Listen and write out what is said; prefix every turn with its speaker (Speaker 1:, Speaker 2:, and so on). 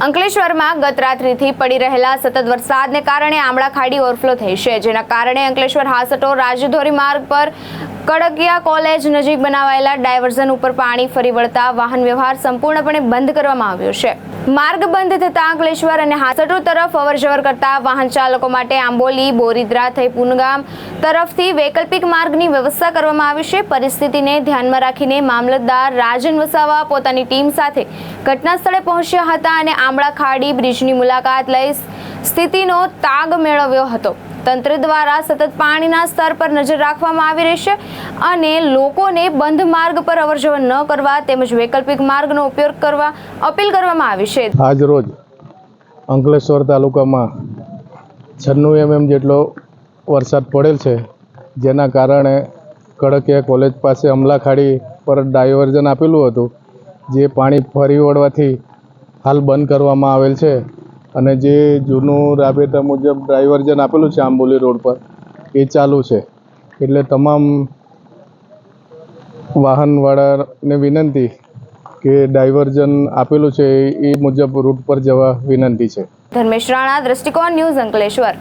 Speaker 1: અંકલેશ્વરમાં ગત રાત્રિથી પડી રહેલા સતત વરસાદને કારણે આમળા ખાડી ઓવરફ્લો થઈ છે, જેના કારણે અંકલેશ્વર હાસટો રાજધોરી માર્ગ પર કડકિયા કોલેજ નજીક બનાવાયેલા ડાયવર્ઝન ઉપર પાણી ફરી વળતા વાહન વ્યવહાર સંપૂર્ણપણે બંધ કરવામાં આવ્યો છે। માર્ગ બંધ થતા અંકલેશ્વર અને હાસટો તરફ અવરજવર કરતા વાહન ચાલકો માટે આંબોલી, બોરીદ્રા થઈ પુનગામ તરફથી વૈકલ્પિક માર્ગની વ્યવસ્થા કરવામાં આવી છે। પરિસ્થિતિને ધ્યાનમાં રાખીને મામલતદાર રાજન વસાવા પોતાની ટીમ સાથે ઘટના સ્થળે પહોંચ્યા હતા અને આમળા ખાડી બ્રિજની મુલાકાત લઈ સ્થિતિનો તાગ મેળવ્યો હતો। તંત્ર દ્વારા સતત પાણીના સ્તર પર નજર રાખવામાં આવી રહી છે અને લોકોને બંધ માર્ગ પર અવરજવર ન કરવા તેમજ વૈકલ્પિક માર્ગનો ઉપયોગ કરવા અપીલ કરવામાં આવી છે।
Speaker 2: આજ રોજ અંકલેશ્વર તાલુકામાં 96 mm જેટલો વરસાદ પડેલ છે, જેના કારણે કડકિયા કોલેજ પાસે આમળા ખાડી પર ડાયવર્ઝન આપેલું હતું, જે પાણી ફરી વળવાથી હાલ બંધ કરવામાં આવેલ છે અને જે જૂનું રાબેતા મુજબ ડાયવર્ઝન આપેલું છે આંબોલી રોડ પર એ ચાલુ છે। એટલે તમામ વાહનવાળાને વિનંતી કે ડાયવર્ઝન આપેલું છે એ મુજબ રૂટ પર જવા વિનંતી છે।
Speaker 1: ધર્મેશ રાણા, દ્રષ્ટિકોણ ન્યૂઝ, અંકલેશ્વર।